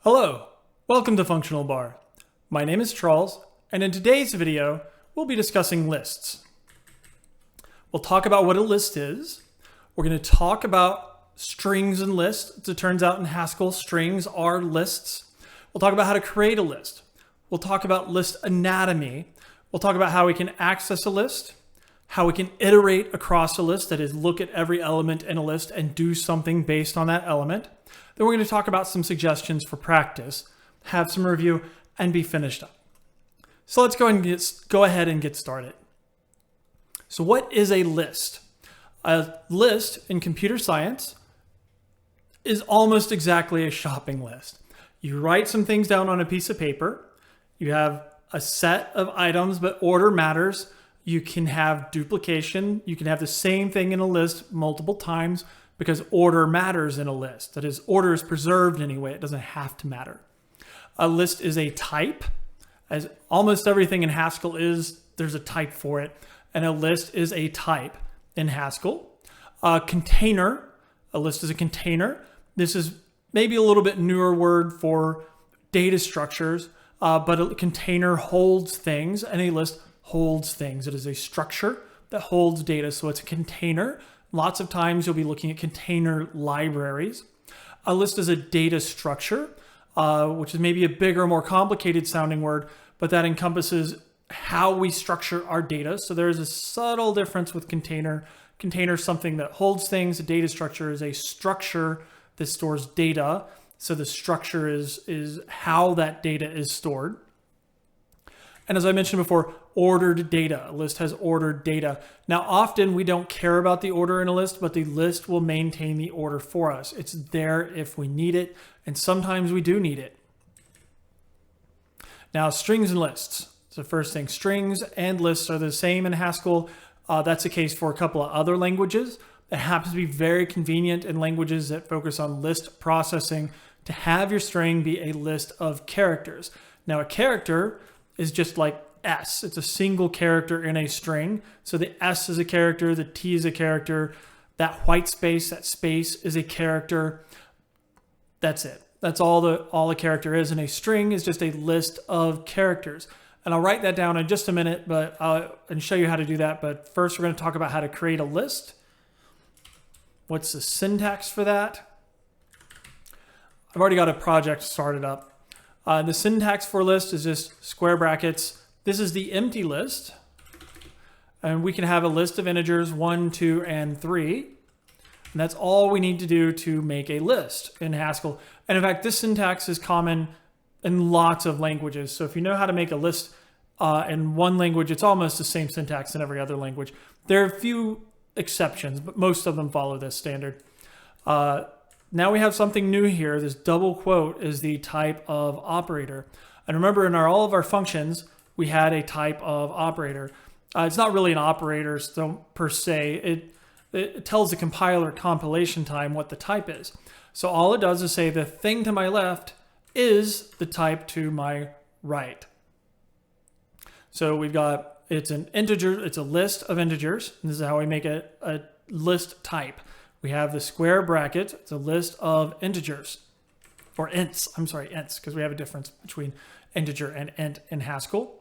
Hello, welcome to Functional Bar. My name is Charles, and in today's video, we'll be discussing lists. We'll talk about what a list is. We're going to talk about strings and lists. As it turns out in Haskell, strings are lists. We'll talk about how to create a list. We'll talk about list anatomy. We'll talk about how we can access a list, how we can iterate across a list, that is, look at every element in a list and do something based on that element. Then we're going to talk about some suggestions for practice, have some review, and be finished up. So let's go ahead and get started. So what is a list? A list in computer science is almost exactly a shopping list. You write some things down on a piece of paper. You have a set of items, but order matters. You can have duplication. You can have the same thing in a list multiple times because order matters in a list. That is, order is preserved anyway. It doesn't have to matter. A list is a type. As almost everything in Haskell is, there's a type for it. And a list is a type in Haskell. A container, a list is a container. This is maybe a little bit newer word for data structures, but a container holds things and a list holds things. It is a structure that holds data, so it's a container. Lots of times you'll be looking at container libraries. A list is a data structure, which is maybe a bigger, more complicated sounding word, but that encompasses how we structure our data. So there's a subtle difference with container. Container is something that holds things. A data structure is a structure that stores data. So the structure is how that data is stored. And as I mentioned before, ordered data. A list has ordered data. Now, often we don't care about the order in a list, but the list will maintain the order for us. It's there if we need it, and sometimes we do need it. Now, strings and lists. So first thing, strings and lists are the same in Haskell. That's the case for a couple of other languages. It happens to be very convenient in languages that focus on list processing to have your string be a list of characters. Now, a character is just like S. It's a single character in a string. So the S is a character, the T is a character, that white space, that space is a character. That's it. That's all a character is. And a string is just a list of characters. And I'll write that down in just a minute, and show you how to do that. But first, we're going to talk about how to create a list. What's the syntax for that? I've already got a project started up. The syntax for list is just square brackets. This is the empty list. And we can have a list of integers 1, 2, and 3. And that's all we need to do to make a list in Haskell. And in fact, this syntax is common in lots of languages. So if you know how to make a list in one language, it's almost the same syntax in every other language. There are a few exceptions, but most of them follow this standard. Now we have something new here. This double quote is the type of operator. And remember, in all of our functions, we had a type of operator. It's not really an operator per se. It tells the compiler compilation time what the type is. So all it does is say the thing to my left is the type to my right. So we've got, it's an integer, it's a list of integers. And this is how we make a list type. We have the square bracket. It's a list of integers, or ints. I'm sorry, ints, because we have a difference between integer and int in Haskell.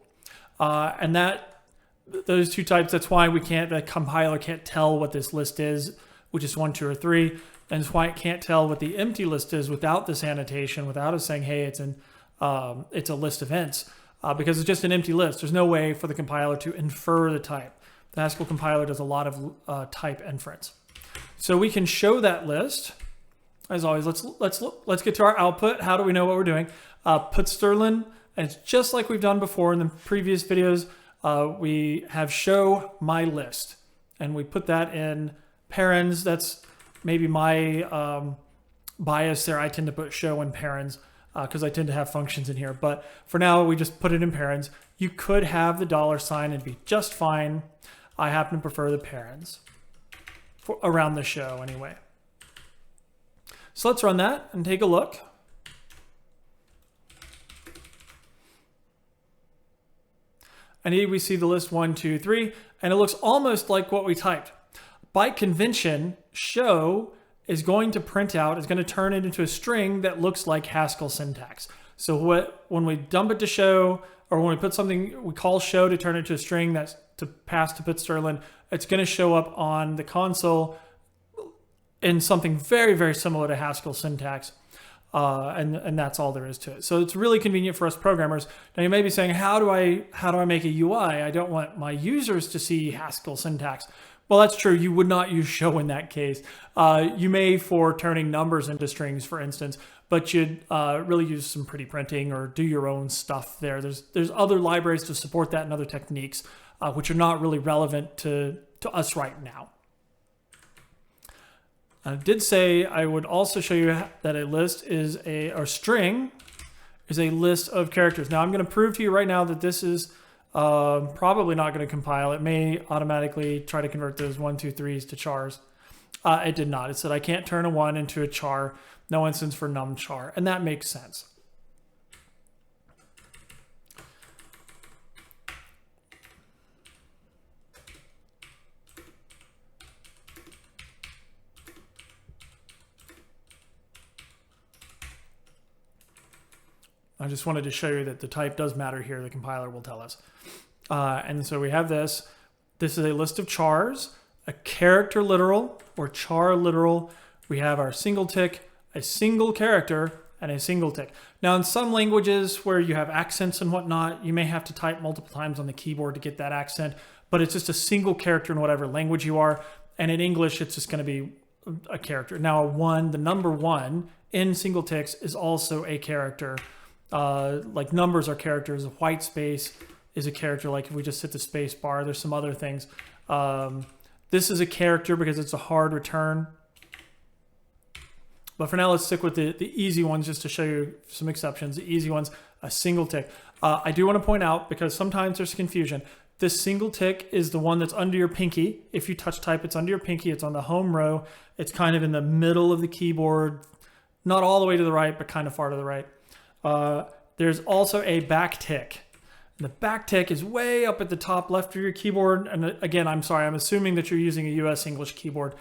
And those two types, that's why the compiler can't tell what this list is, which is 1, 2, or 3. And it's why it can't tell what the empty list is without this annotation, without us saying, hey, it's a list of ints, because it's just an empty list. There's no way for the compiler to infer the type. The Haskell compiler does a lot of type inference. So we can show that list. As always, let's get to our output. How do we know what we're doing? Put Sterling, and it's just like we've done before in the previous videos. We have show my list, and we put that in parens. That's maybe my bias there. I tend to put show in parens because I tend to have functions in here. But for now, we just put it in parens. You could have the $sign and be just fine. I happen to prefer the parens. Around the show anyway. So let's run that and take a look. And here we see the list 1, 2, 3, and it looks almost like what we typed. By convention, show is going to print out, is going to turn it into a string that looks like Haskell syntax. So when we dump it to show, or when we put something, we call show to turn it to a string that's to pass to Pitt-Sterling, it's going to show up on the console in something very, very similar to Haskell syntax. And that's all there is to it. So it's really convenient for us programmers. Now you may be saying, how do I make a UI? I don't want my users to see Haskell syntax. Well, that's true. You would not use show in that case. You may for turning numbers into strings, for instance, but you'd really use some pretty printing or do your own stuff there. There's other libraries to support that and other techniques, which are not really relevant to us right now. I did say I would also show you that a list is or string is a list of characters. Now I'm going to prove to you right now that this is probably not going to compile. It may automatically try to convert those 1, 2, 3s to chars. It did not. It said I can't turn a 1 into a char. No instance for num char, and that makes sense. I just wanted to show you that the type does matter here. The compiler will tell us. And so we have this. This is a list of chars, a character literal or char literal. We have our single tick, a single character, and a single tick. Now in some languages where you have accents and whatnot, you may have to type multiple times on the keyboard to get that accent, but it's just a single character in whatever language you are. And in English, it's just going to be a character. Now the number 1 in single ticks is also a character. Like numbers are characters. A white space is a character. Like if we just hit the space bar, there's some other things. This is a character because it's a hard return. But for now, let's stick with the easy ones just to show you some exceptions. The easy ones, a single tick. I do want to point out, because sometimes there's confusion, this single tick is the one that's under your pinky. If you touch type, it's under your pinky. It's on the home row. It's kind of in the middle of the keyboard, not all the way to the right, but kind of far to the right. There's also a back tick. And the back tick is way up at the top left of your keyboard. And again, I'm sorry, I'm assuming that you're using a US English keyboard.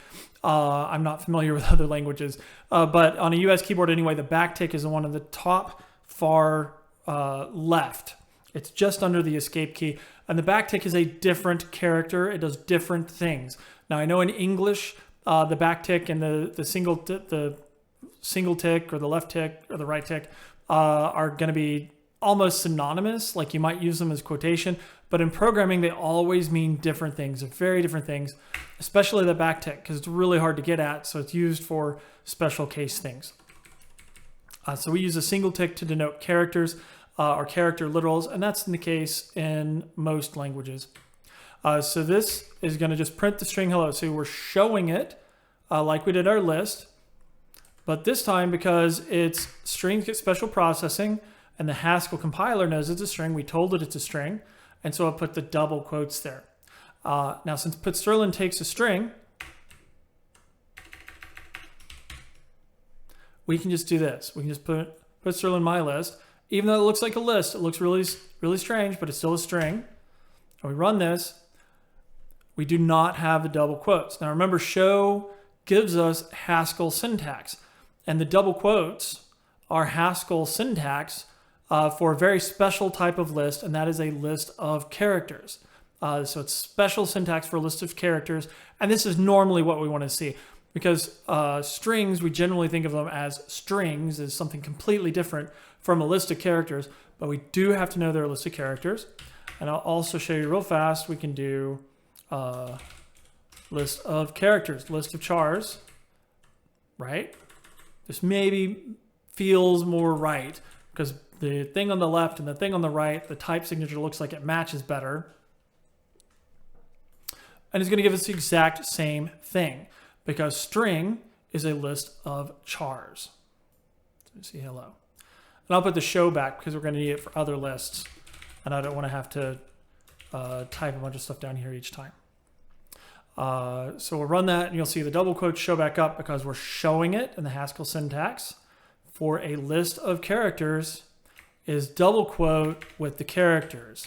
I'm not familiar with other languages. But on a US keyboard anyway, the back tick is the one on the top far left. It's just under the escape key. And the back tick is a different character. It does different things. Now, I know in English, the back tick and the single tick or the left tick or the right tick are going to be almost synonymous, like you might use them as quotation, but in programming they always mean different things, very different things, especially the back tick, because it's really hard to get at, so it's used for special case things. So we use a single tick to denote characters or character literals, and that's in the case in most languages. So this is going to just print the string hello. So we're showing it like we did our list. But this time, because it's strings get special processing and the Haskell compiler knows it's a string, we told it it's a string. And so I put the double quotes there. Now, since Pitt-Sterling takes a string, we can just do this. We can just put Pitt-Sterling my list. Even though it looks like a list, it looks really, really strange, but it's still a string. And we run this. We do not have the double quotes. Now, remember, show gives us Haskell syntax. And the double quotes are Haskell syntax for a very special type of list, and that is a list of characters. So it's special syntax for a list of characters, and this is normally what we want to see. Because strings, we generally think of them as strings, as something completely different from a list of characters, but we do have to know they're a list of characters. And I'll also show you real fast, we can do list of characters, list of chars, right? This maybe feels more right because the thing on the left and the thing on the right, the type signature looks like it matches better. And it's going to give us the exact same thing because string is a list of chars. So you see hello. And I'll put the show back because we're going to need it for other lists. And I don't want to have to type a bunch of stuff down here each time. So we'll run that and you'll see the double quotes show back up because we're showing it in the Haskell syntax. For a list of characters is double quote with the characters,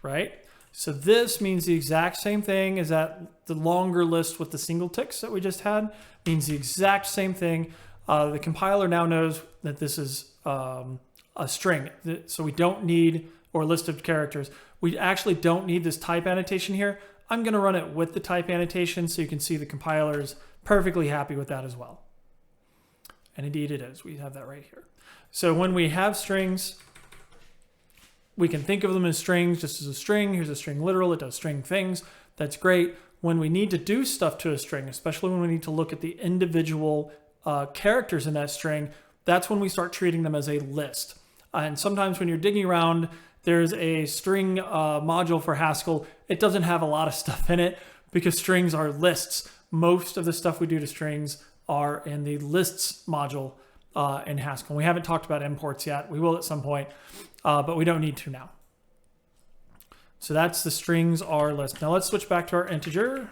right? So this means the exact same thing as that the longer list with the single ticks that we just had, means the exact same thing. The compiler now knows that this is a string, so we don't need, or a list of characters. We actually don't need this type annotation here. I'm going to run it with the type annotation so you can see the compiler is perfectly happy with that as well. And indeed it is. We have that right here. So when we have strings, we can think of them as strings just as a string. Here's a string literal. It does string things. That's great. When we need to do stuff to a string, especially when we need to look at the individual characters in that string, that's when we start treating them as a list. And sometimes when you're digging around, there's a string module for Haskell. It doesn't have a lot of stuff in it because strings are lists. Most of the stuff we do to strings are in the lists module in Haskell. We haven't talked about imports yet. We will at some point, but we don't need to now. So that's the strings are list. Now let's switch back to our integer.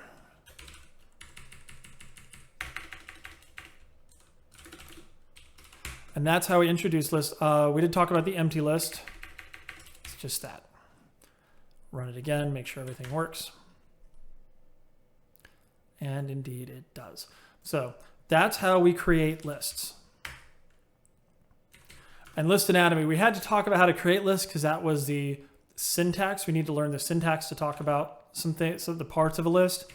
And that's how we introduce lists. We did talk about the empty list. It's just that. Run it again, make sure everything works. And indeed it does. So that's how we create lists. And list anatomy, we had to talk about how to create lists because that was the syntax. We need to learn the syntax to talk about some things, so the parts of a list.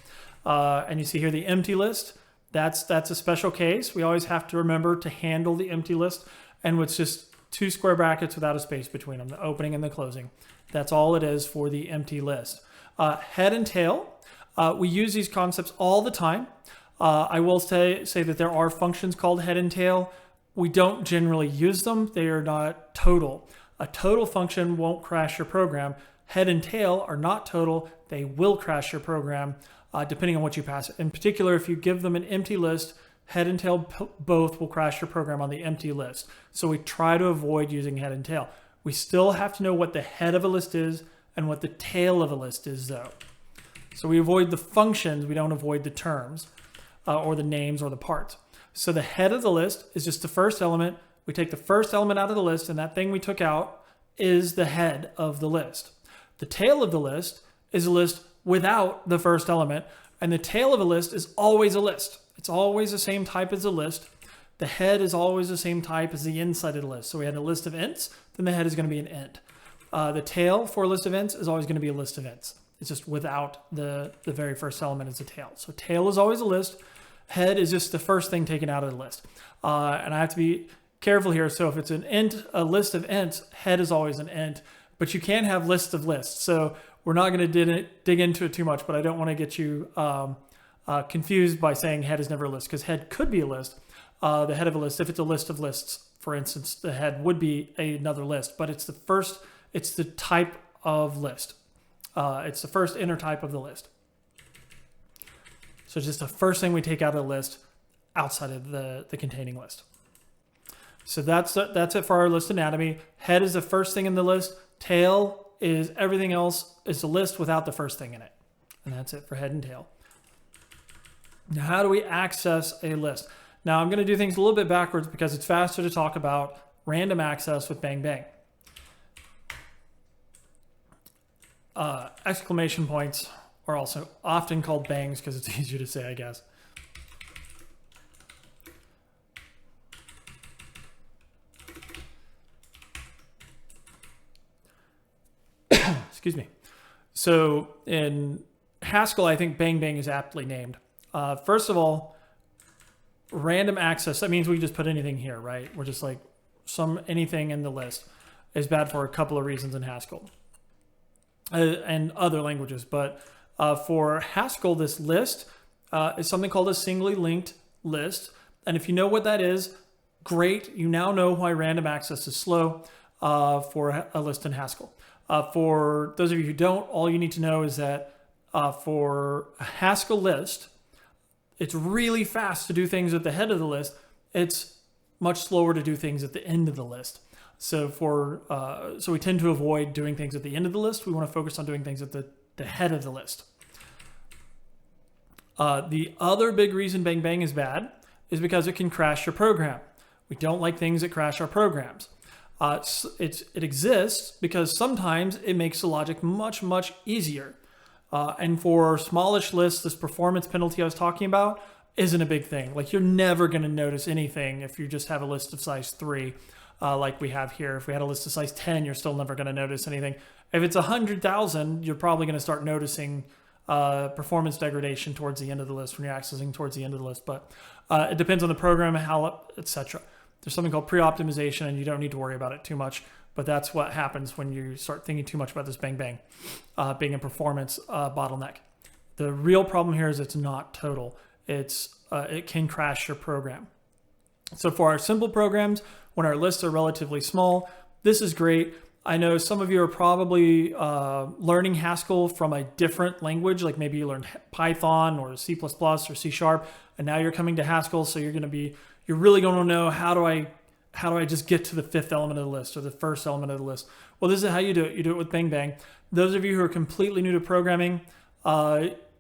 And you see here the empty list. That's a special case. We always have to remember to handle the empty list, and it's just 2 square brackets without a space between them, the opening and the closing. That's all it is for the empty list. Head and tail, we use these concepts all the time. I will say that there are functions called head and tail. We don't generally use them. They are not total. A total function won't crash your program. Head and tail are not total. They will crash your program depending on what you pass. In particular, if you give them an empty list, head and tail both will crash your program on the empty list. So we try to avoid using head and tail. We still have to know what the head of a list is and what the tail of a list is though. So we avoid the functions, we don't avoid the terms or the names or the parts. So the head of the list is just the first element. We take the first element out of the list, and that thing we took out is the head of the list. The tail of the list is a list without the first element, and the tail of a list is always a list. It's always the same type as a list. The head is always the same type as the inside of the list. So we had a list of ints, then the head is going to be an int. The tail for a list of ints is always going to be a list of ints. It's just without the very first element as a tail. So tail is always a list. Head is just the first thing taken out of the list. And I have to be careful here. So if it's an int, a list of ints, head is always an int, but you can have lists of lists. So we're not going to dig into it too much, but I don't want to get you confused by saying head is never a list, because head could be a list. The head of a list, if it's a list of lists, for instance, the head would be another list, but it's the type of list. It's the first inner type of the list. So it's just the first thing we take out of the list outside of the containing list. So that's it for our list anatomy. Head is the first thing in the list. Tail is everything else is the list without the first thing in it. And that's it for head and tail. Now, how do we access a list? Now, I'm going to do things a little bit backwards because it's faster to talk about random access with bang bang. Exclamation points are also often called bangs because it's easier to say, I guess. Excuse me. So in Haskell, I think bang bang is aptly named. First of all, random access, that means we just put anything here, right? We're just like anything in the list is bad for a couple of reasons in Haskell and other languages. But for Haskell, this list is something called a singly linked list. And if you know what that is, great. You now know why random access is slow for a list in Haskell. For those of you who don't, all you need to know is that for a Haskell list, it's really fast to do things at the head of the list. It's much slower to do things at the end of the list. So so we tend to avoid doing things at the end of the list. We want to focus on doing things at the head of the list. The other big reason bang bang is bad is because it can crash your program. We don't like things that crash our programs. It exists because sometimes it makes the logic much, much easier. And for smallish lists, this performance penalty I was talking about, isn't a big thing. Like you're never going to notice anything if you just have a list of size 3, like we have here. If we had a list of size 10, you're still never going to notice anything. If it's 100,000, you're probably going to start noticing performance degradation towards the end of the list when you're accessing towards the end of the list. But it depends on the program, how, etc. There's something called pre-optimization, and you don't need to worry about it too much. But that's what happens when you start thinking too much about this bang bang being a performance bottleneck. The real problem here is it's not total. It can crash your program. So for our simple programs, when our lists are relatively small, this is great. I know some of you are probably learning Haskell from a different language, like maybe you learned Python or C++ or C#, and now you're coming to Haskell, so you're really going to know how do I just get to the 5th element of the list or the 1st element of the list. Well, this is how you do it. You do it with bang bang. Those of you who are completely new to programming,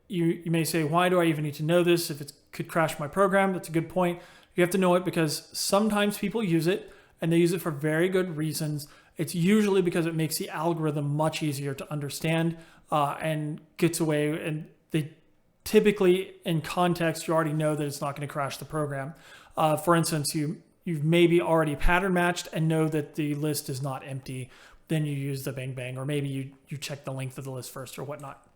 you may say, why do I even need to know this if it could crash my program? That's a good point. You have to know it because sometimes people use it and they use it for very good reasons. It's usually because it makes the algorithm much easier to understand and gets away. And they typically, in context, you already know that it's not going to crash the program. For instance, you've maybe already pattern matched and know that the list is not empty. Then you use the bang bang, or maybe you check the length of the list first or whatnot.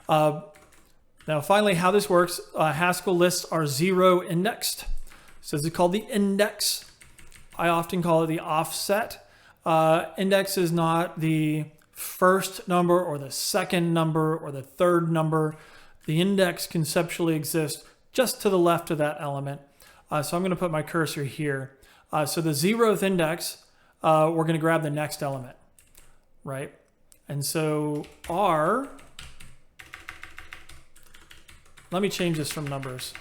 Now, finally, how this works, Haskell lists are 0 indexed. So this is called the index. I often call it the offset. Index is not the first number or the second number or the third number. The index conceptually exists just to the left of that element. So I'm going to put my cursor here. So the 0th index, we're going to grab the next element, right? And so let me change this from numbers.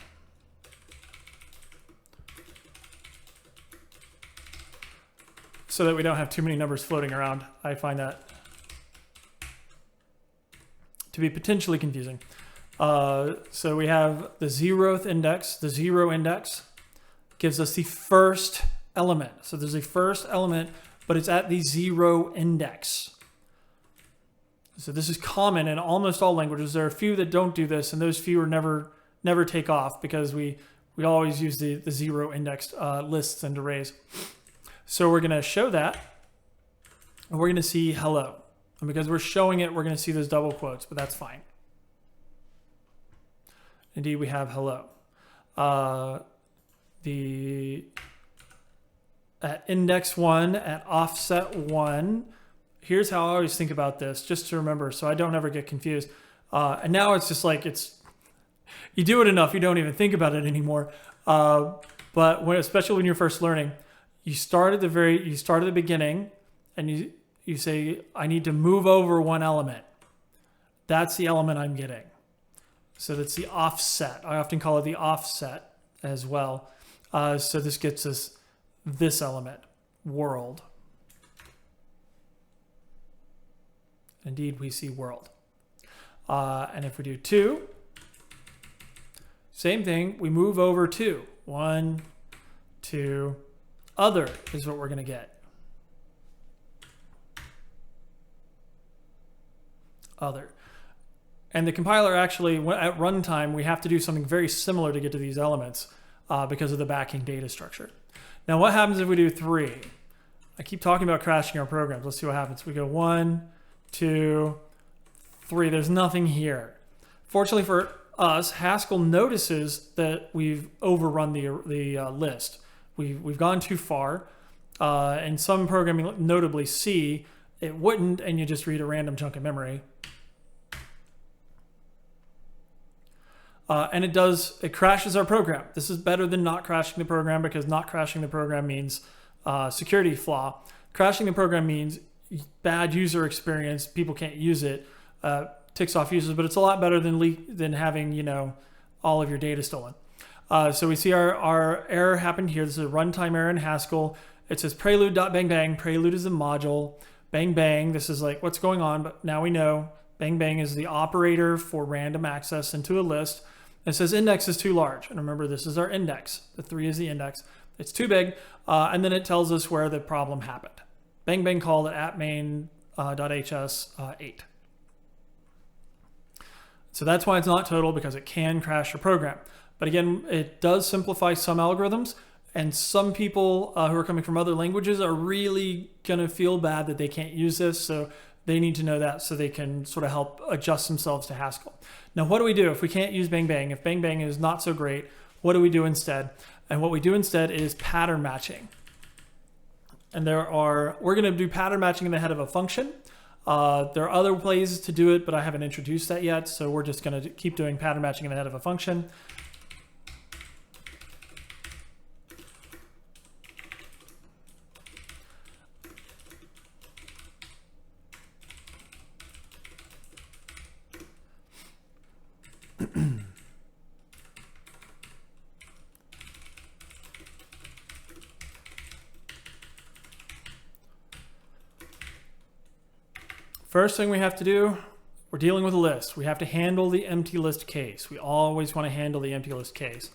So that we don't have too many numbers floating around. I find that to be potentially confusing. So we have the 0th index. The 0 index gives us the first element. So there's a first element, but it's at the 0 index. So this is common in almost all languages. There are a few that don't do this, and those few are never take off because we always use the 0 indexed lists and arrays. So we're going to show that, and we're going to see hello. And because we're showing it, we're going to see those double quotes, but that's fine. Indeed, we have hello. At index 1, at offset 1, here's how I always think about this, just to remember, so I don't ever get confused. And now it's just like you do it enough, you don't even think about it anymore. But especially when you're first learning, you start at the beginning, and you say, I need to move over one element. That's the element I'm getting. So that's the offset. I often call it the offset as well. So this gets us this element, world. Indeed, we see world. And if we do 2, same thing, we move over 2. 1, 2, other is what we're going to get. Other. And the compiler actually, at runtime, we have to do something very similar to get to these elements because of the backing data structure. Now, what happens if we do 3? I keep talking about crashing our programs. Let's see what happens. We go 1, 2, 3. There's nothing here. Fortunately for us, Haskell notices that we've overrun the list. We've gone too far. And some programming, notably C, it wouldn't, and you just read a random chunk of memory. And it crashes our program. This is better than not crashing the program because not crashing the program means security flaw. Crashing the program means bad user experience. People can't use it. Ticks off users, but it's a lot better than having all of your data stolen. So we see our error happened here. This is a runtime error in Haskell. It says prelude.bangbang. Prelude is the module. Bang bang. This is like what's going on, but now we know bang bang is the operator for random access into a list. It says index is too large. And remember, this is our index. The 3 is the index. It's too big. And then it tells us where the problem happened. Bang bang called at main.hs 8. So that's why it's not total, because it can crash your program. But again, it does simplify some algorithms, and some people who are coming from other languages are really going to feel bad that they can't use this. So they need to know that so they can sort of help adjust themselves to Haskell. Now, what do we do if we can't use bang bang? If bang bang is not so great, what do we do instead? And what we do instead is pattern matching. And we're going to do pattern matching in the head of a function. There are other ways to do it, but I haven't introduced that yet. So we're just going to keep doing pattern matching in the head of a function. First thing we have to do, we're dealing with a list. We have to handle the empty list case. We always want to handle the empty list case.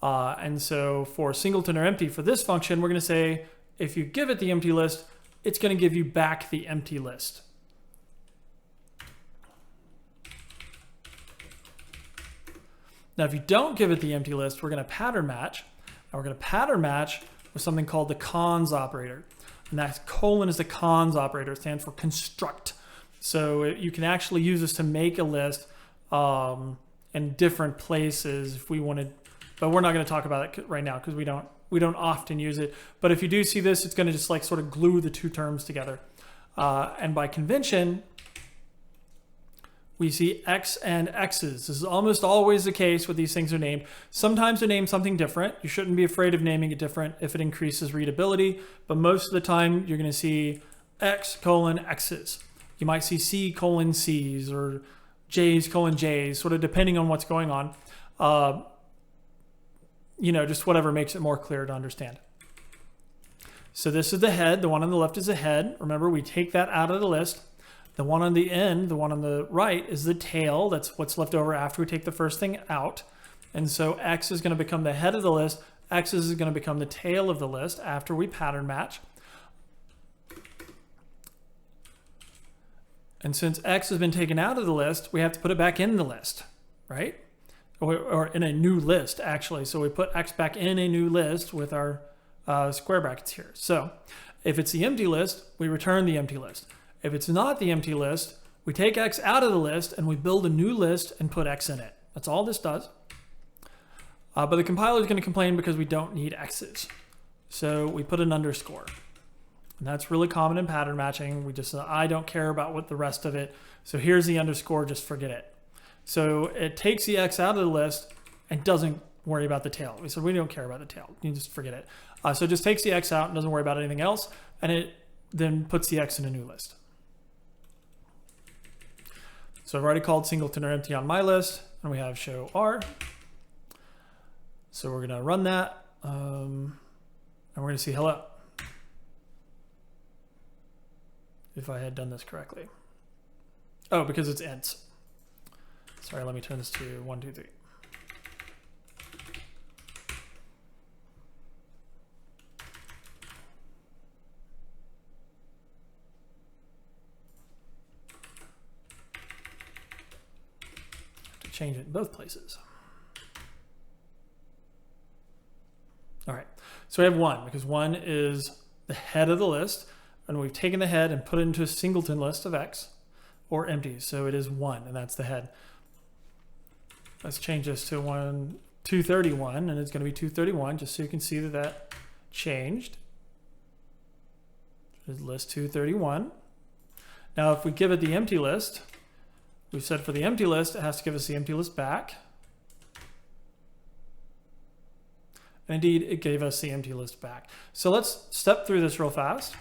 And so for singleton or empty, for this function, we're going to say, if you give it the empty list, it's going to give you back the empty list. Now, if you don't give it the empty list, we're going to pattern match. And we're going to pattern match with something called the cons operator. And that colon is the cons operator. It stands for construct. So you can actually use this to make a list in different places if we wanted, but we're not going to talk about it right now because we don't often use it. But if you do see this, it's going to just like sort of glue the two terms together. And by convention, we see x and x's. This is almost always the case with these things are named. Sometimes they're named something different. You shouldn't be afraid of naming it different if it increases readability. But most of the time, you're going to see x colon x's. You might see c colon c's or j's colon j's, sort of depending on what's going on. Just whatever makes it more clear to understand. So this is the head. The one on the left is the head. Remember, we take that out of the list. The one on the end, the one on the right, is the tail. That's what's left over after we take the first thing out. And so x is going to become the head of the list. X is going to become the tail of the list after we pattern match. And since x has been taken out of the list, we have to put it back in the list, right? Or in a new list, actually. So we put x back in a new list with our square brackets here. So if it's the empty list, we return the empty list. If it's not the empty list, we take x out of the list and we build a new list and put x in it. That's all this does. But the compiler is going to complain because we don't need x's. So we put an underscore. And that's really common in pattern matching. I don't care about what the rest of it. So here's the underscore, just forget it. So it takes the x out of the list and doesn't worry about the tail. So we don't care about the tail. You just forget it. So it just takes the x out and doesn't worry about anything else. And it then puts the x in a new list. So I've already called singleton or empty on my list, and we have show r. So we're going to run that, and we're going to see hello. If I had done this correctly. Oh, because it's ints. Sorry, let me turn this to 1, 2, 3. Change it in both places. All right, so we have 1 because 1 is the head of the list, and we've taken the head and put it into a singleton list of x or empty. So it is 1, and that's the head. Let's change this to 231, and it's going to be 231, just so you can see that that changed. It's list 231. Now, if we give it the empty list, we've said for the empty list, it has to give us the empty list back. And indeed, it gave us the empty list back. So let's step through this real fast.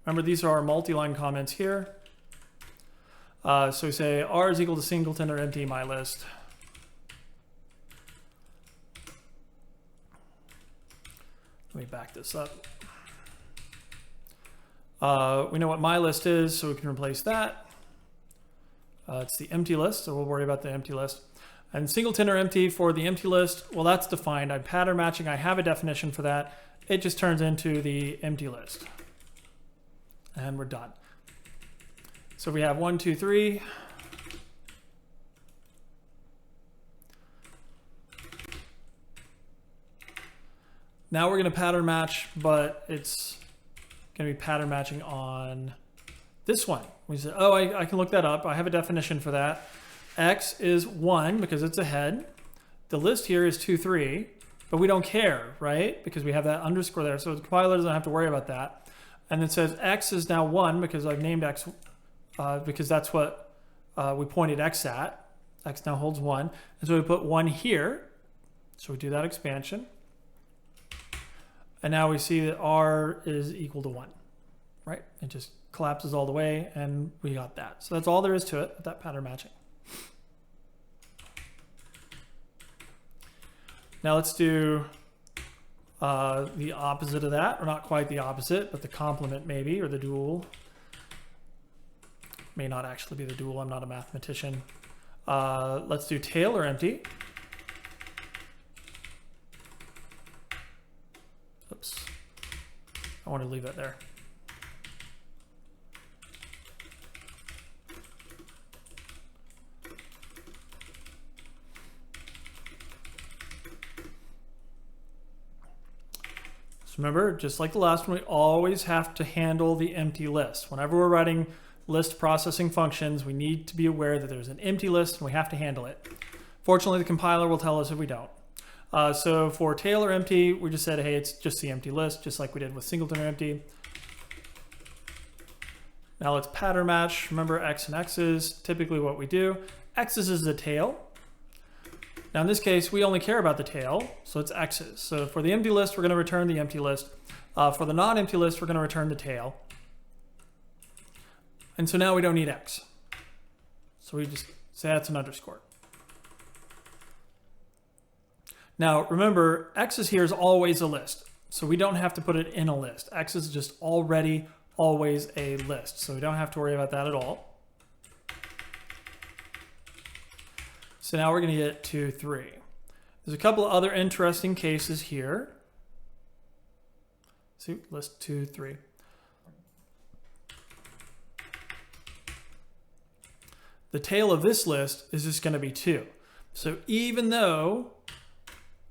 Remember, these are our multi-line comments here. So we say r is equal to singleton or empty my list. Let me back this up. We know what my list is, so we can replace that. It's the empty list, so we'll worry about the empty list. And singleton or empty for the empty list, well, that's defined. I'm pattern matching. I have a definition for that. It just turns into the empty list. And we're done. So we have 1, 2, 3. Now we're going to pattern match, but it's going to be pattern matching on this one. We said, oh, I can look that up. I have a definition for that. X is 1 because it's ahead. The list here is 2, 3, but we don't care, right? Because we have that underscore there. So the compiler doesn't have to worry about that. And it says X is now 1 because I've named X because that's what we pointed X at. X now holds 1. And so we put 1 here. So we do that expansion. And now we see that R is equal to 1, right? It just collapses all the way, and we got that. So that's all there is to it, that pattern matching. Now let's do the opposite of that, or not quite the opposite, but the complement maybe, or the dual. May not actually be the dual, I'm not a mathematician. Let's do tail or empty. Oops, I want to leave that there. So remember, just like the last one, we always have to handle the empty list. Whenever we're writing list processing functions, we need to be aware that there's an empty list and we have to handle it. Fortunately, the compiler will tell us if we don't. So for tail or empty, we just said, hey, it's just the empty list, just like we did with singleton or empty. Now let's pattern match. Remember, X and X's, typically what we do. X's is the tail. Now in this case, we only care about the tail, so it's X's. So for the empty list, we're going to return the empty list. For the non-empty list, we're going to return the tail. And so now we don't need X. So we just say that's an underscore. Now remember, X's here is always a list. So we don't have to put it in a list. X is just already always a list. So we don't have to worry about that at all. So now we're going to get 2, 3. There's a couple of other interesting cases here. See, list 2, 3. The tail of this list is just going to be 2. So even though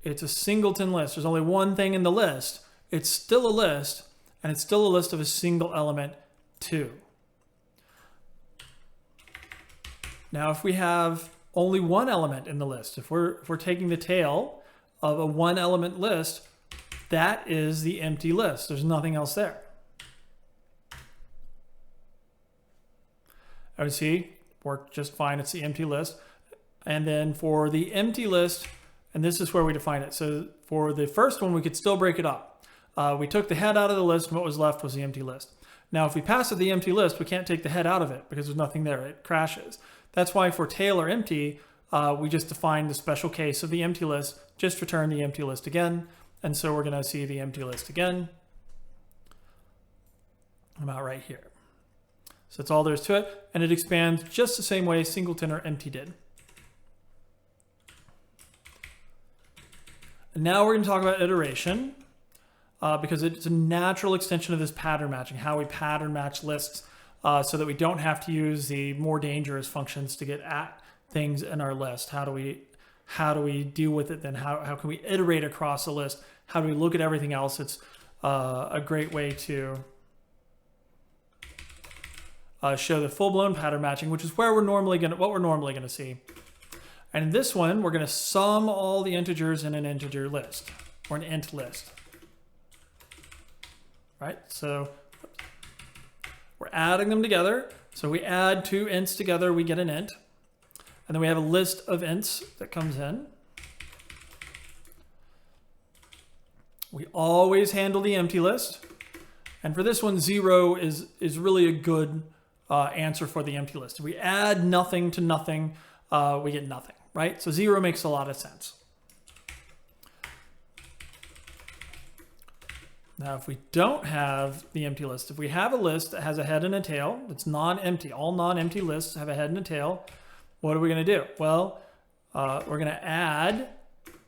it's a singleton list, there's only one thing in the list, it's still a list, and it's still a list of a single element 2. Now if we have only one element in the list, if we're taking the tail of a one element list, that is the empty list. There's nothing else there. I would see worked just fine. It's the empty list. And then for the empty list, and this is where we define it. So for the first one, we could still break it up. We took the head out of the list, and what was left was the empty list. Now, if we pass it the empty list, we can't take the head out of it because there's nothing there. It crashes. That's why for tail or empty, we just define the special case of the empty list, just return the empty list again. And so we're going to see the empty list again about right here. So that's all there is to it. And it expands just the same way singleton or empty did. And now we're going to talk about iteration because it's a natural extension of this pattern matching, how we pattern match lists so that we don't have to use the more dangerous functions to get at things in our list. How do we deal with it then? How can we iterate across a list? How do we look at everything else? It's a great way to show the full-blown pattern matching, which is where what we're normally gonna see. And in this one, we're gonna sum all the integers in an integer list, or an int list. Right, so we're adding them together. So we add two ints together, we get an int. And then we have a list of ints that comes in. We always handle the empty list. And for this one, 0 is really a good answer for the empty list. If we add nothing to nothing, we get nothing, right? So 0 makes a lot of sense. Now, if we don't have the empty list, if we have a list that has a head and a tail, it's non-empty, all non-empty lists have a head and a tail, what are we going to do? Well, we're going to add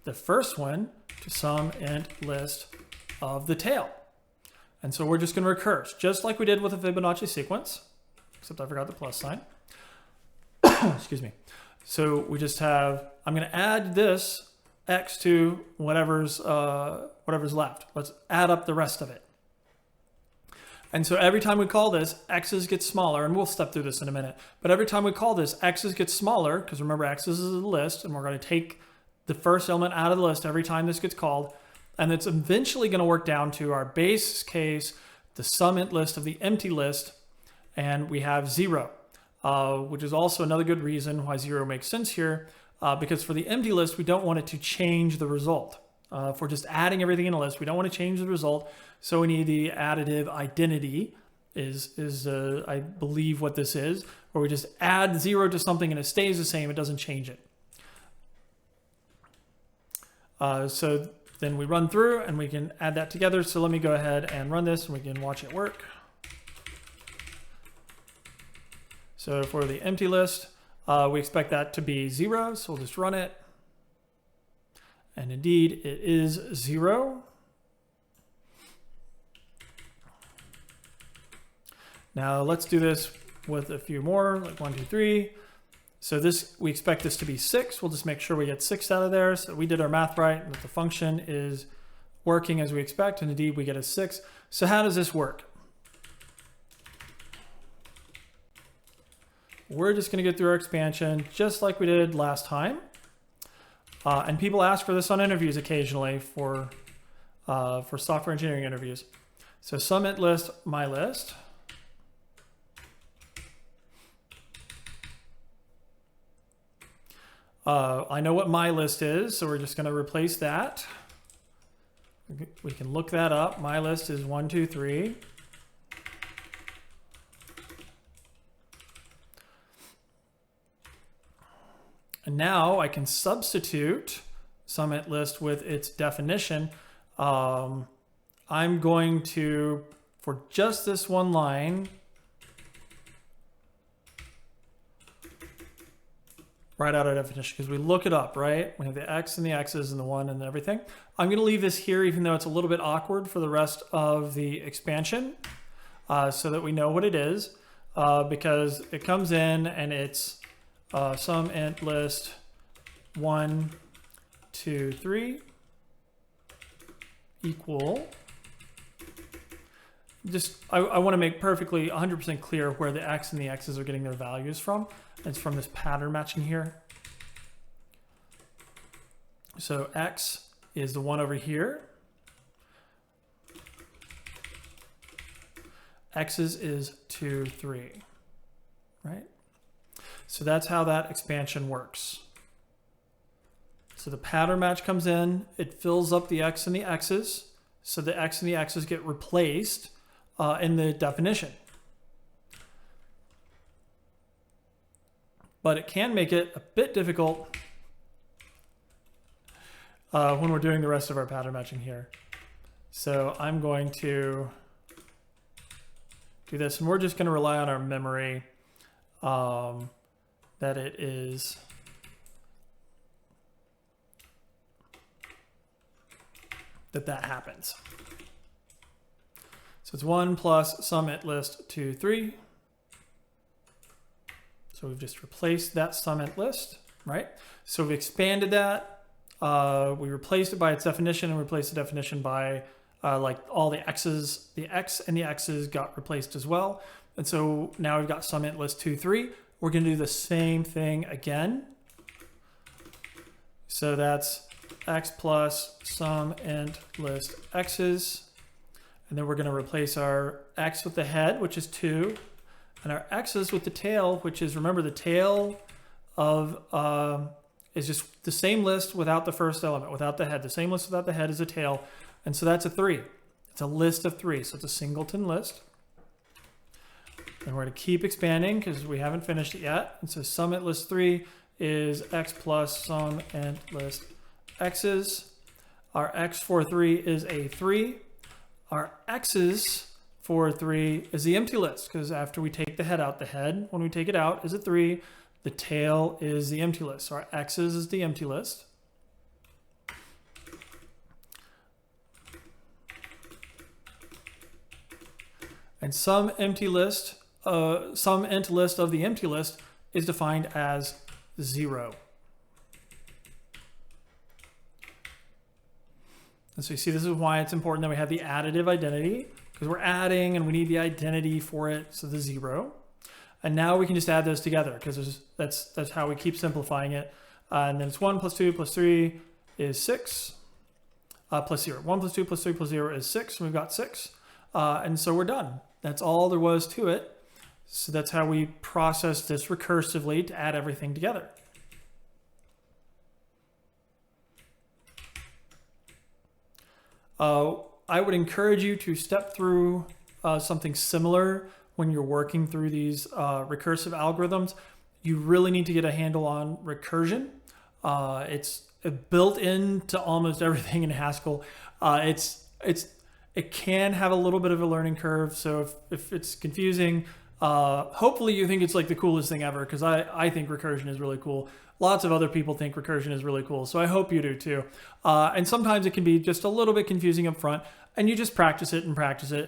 the first one to some int list of the tail. And so we're just going to recurse, just like we did with the Fibonacci sequence, except I forgot the plus sign. Excuse me. So we just have, I'm going to add this x to whatever's left. Let's add up the rest of it. And so every time we call this, x's get smaller, and we'll step through this in a minute. But every time we call this, x's get smaller, because remember, x's is a list, and we're going to take the first element out of the list every time this gets called. And it's eventually going to work down to our base case, the sum int list of the empty list, and we have 0, which is also another good reason why 0 makes sense here, because for the empty list, we don't want it to change the result. If we're just adding everything in a list, we don't want to change the result. So we need the additive identity is I believe what this is, where we just add 0 to something and it stays the same. It doesn't change it. So then we run through and we can add that together. So let me go ahead and run this and we can watch it work. So for the empty list, we expect that to be 0. So we'll just run it. And indeed, it is 0. Now let's do this with a few more, like 1, 2, 3. So this, we expect this to be 6. We'll just make sure we get 6 out of there. So we did our math right, and that the function is working as we expect, and indeed we get a 6. So how does this work? We're just going to get through our expansion just like we did last time. And people ask for this on interviews occasionally for software engineering interviews. So sum int list, my list. I know what my list is, so we're just going to replace that. We can look that up. My list is 1, 2, 3. And now I can substitute sum int list with its definition. I'm going to, for just this one line, write out our definition because we look it up, right? We have the x and the x's and the 1 and everything. I'm going to leave this here even though it's a little bit awkward for the rest of the expansion so that we know what it is because it comes in and it's sum int list 1, 2, 3 equal. Just I want to make perfectly 100% clear where the x and the x's are getting their values from. It's from this pattern matching here. So x is the one over here. X's is 2, 3, right? So that's how that expansion works. So the pattern match comes in, it fills up the x and the x's, so the x and the x's get replaced in the definition. But it can make it a bit difficult when we're doing the rest of our pattern matching here. So I'm going to do this, and we're just going to rely on our memory that it is that happens. So it's 1 plus sum int list 2, 3. So we've just replaced that sum int list, right? So we've expanded that. We replaced it by its definition and replaced the definition by like all the x's, the x and the x's got replaced as well. And so now we've got sum int list 2, 3. We're going to do the same thing again. So that's x plus sum int list x's. And then we're going to replace our x with the head, which is 2. And our x's with the tail, which is, remember, the tail of is just the same list without the first element, without the head. The same list without the head is a tail. And so that's a 3. It's a list of 3. So it's a singleton list. And we're going to keep expanding because we haven't finished it yet. And so sum int list 3 is x plus sum int list x's. Our x for 3 is a 3. Our x's for 3 is the empty list, because after we take the head out, the head, when we take it out, is a 3. The tail is the empty list. So our x's is the empty list. And sum int list of the empty list is defined as 0. And so you see, this is why it's important that we have the additive identity, because we're adding and we need the identity for it, so the 0. And now we can just add those together, because that's how we keep simplifying it. And then it's 1 plus 2 plus 3 is 6, plus 0. 1 plus 2 plus 3 plus 0 is 6, and we've got 6. And so we're done. That's all there was to it. So that's how we process this recursively to add everything together. I would encourage you to step through something similar when you're working through these recursive algorithms. You really need to get a handle on recursion. It's built into almost everything in Haskell. It can have a little bit of a learning curve. So if it's confusing, hopefully you think it's like the coolest thing ever, because I think recursion is really cool. Lots of other people think recursion is really cool, so I hope you do too. And sometimes it can be just a little bit confusing up front, and you just practice it,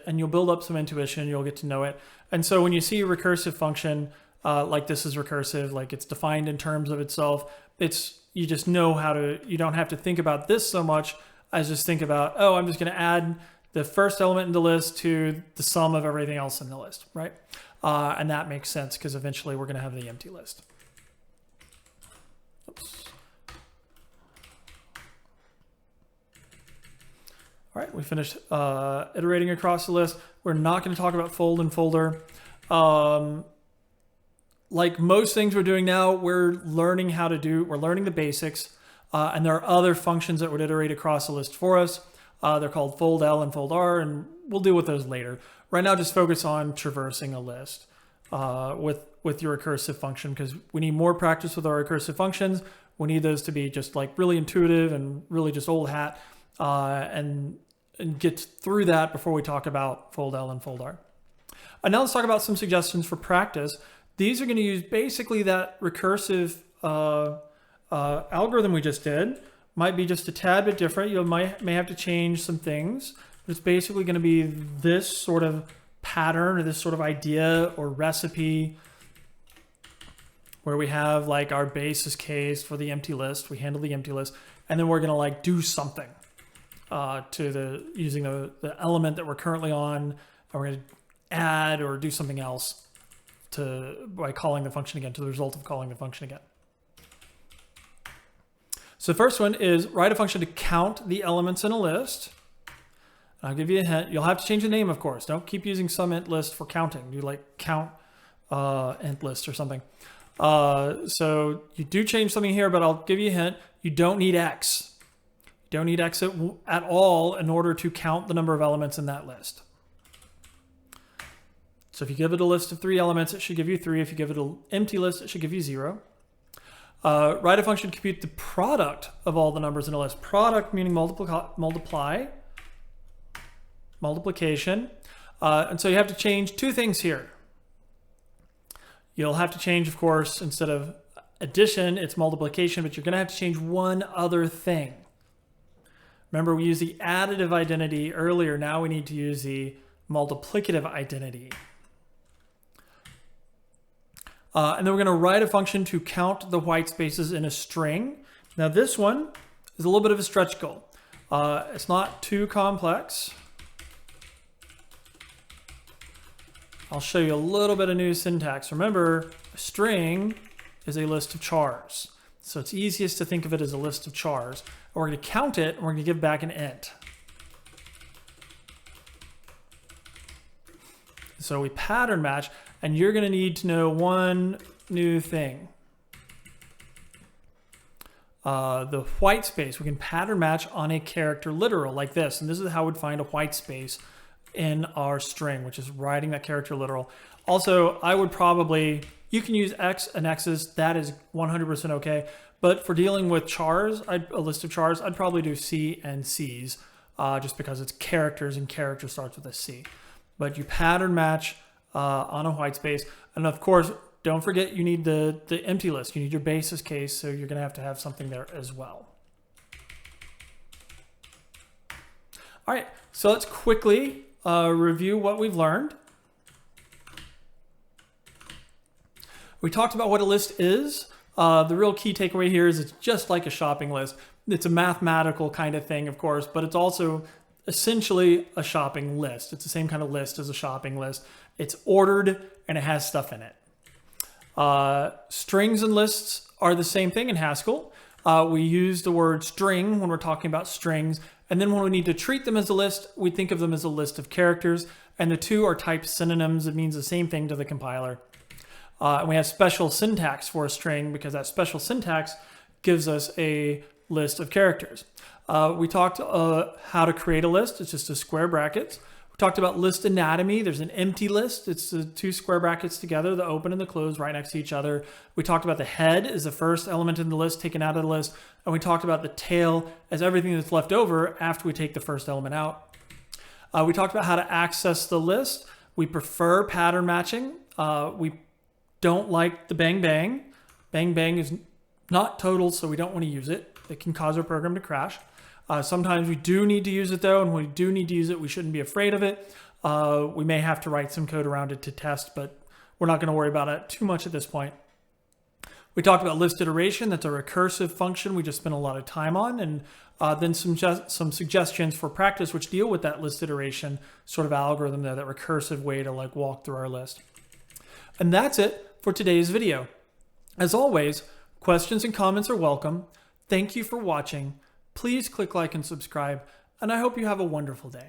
and you'll build up some intuition, you'll get to know it. And so when you see a recursive function, like this is recursive, like it's defined in terms of itself, you just know how to, you don't have to think about this so much as just think about, oh, I'm just going to add the first element in the list to the sum of everything else in the list, right? And that makes sense, because eventually we're going to have the empty list. Oops. All right, we finished iterating across the list. We're not going to talk about fold and folder. Like most things we're doing now, we're learning the basics, and there are other functions that would iterate across the list for us. They're called fold L and fold R, and we'll deal with those later. Right now, just focus on traversing a list with your recursive function, because we need more practice with our recursive functions. We need those to be just like really intuitive and really just old hat, and get through that before we talk about fold L and fold R. And now let's talk about some suggestions for practice. These are going to use basically that recursive algorithm we just did. Might be just a tad bit different. You may have to change some things. It's basically going to be this sort of pattern or this sort of idea or recipe where we have like our basis case for the empty list. We handle the empty list, and then we're going to like do something using the element that we're currently on, and we're going to add or do something else by calling the function again, to the result of calling the function again. So the first one is write a function to count the elements in a list. I'll give you a hint. You'll have to change the name, of course. Don't keep using some int list for counting. Do like count int list or something. So you do change something here, but I'll give you a hint. You don't need x. You don't need x at all in order to count the number of elements in that list. So if you give it a list of 3 elements, it should give you 3. If you give it an empty list, it should give you 0. Write a function to compute the product of all the numbers in a list. Product meaning multiplication. And so you have to change 2 things here. You'll have to change, of course, instead of addition, it's multiplication, but you're going to have to change one other thing. Remember, we used the additive identity earlier. Now we need to use the multiplicative identity. And then we're going to write a function to count the white spaces in a string. Now this one is a little bit of a stretch goal. It's not too complex. I'll show you a little bit of new syntax. Remember, a string is a list of chars. So it's easiest to think of it as a list of chars. And we're going to count it, and we're going to give back an int. So we pattern match, and you're going to need to know one new thing. The white space, we can pattern match on a character literal like this. And this is how we'd find a white space in our string, which is writing that character literal. Also, I would probably, you can use x and x's, that is 100% okay. But for dealing with chars, a list of chars, I'd probably do C and C's, just because it's characters and character starts with a C. But you pattern match on a white space. And of course, don't forget you need the empty list. You need your basis case, so you're going to have something there as well. All right, so let's quickly review what we've learned. We talked about what a list is. The real key takeaway here is it's just like a shopping list. It's a mathematical kind of thing, of course, but it's also essentially a shopping list. It's the same kind of list as a shopping list. It's ordered and it has stuff in it. Strings and lists are the same thing in Haskell. We use the word string when we're talking about strings, and then when we need to treat them as a list, we think of them as a list of characters, and the two are typed synonyms. It means the same thing to the compiler. And we have special syntax for a string because that special syntax gives us a list of characters. We talked how to create a list. It's just a square brackets. We talked about list anatomy. There's an empty list. It's the two square brackets together, the open and the closed right next to each other. We talked about the head is the first element in the list taken out of the list. And we talked about the tail as everything that's left over after we take the first element out. We talked about how to access the list. We prefer pattern matching. We don't like the bang bang. Bang bang is not total, so we don't want to use it. It can cause our program to crash. Sometimes we do need to use it though, and when we do need to use it, we shouldn't be afraid of it. We may have to write some code around it to test, but we're not going to worry about it too much at this point. We talked about list iteration. That's a recursive function we just spent a lot of time on, and then some suggestions for practice which deal with that list iteration sort of algorithm there, that recursive way to like walk through our list. And that's it for today's video. As always, questions and comments are welcome. Thank you for watching. Please click like and subscribe, and I hope you have a wonderful day.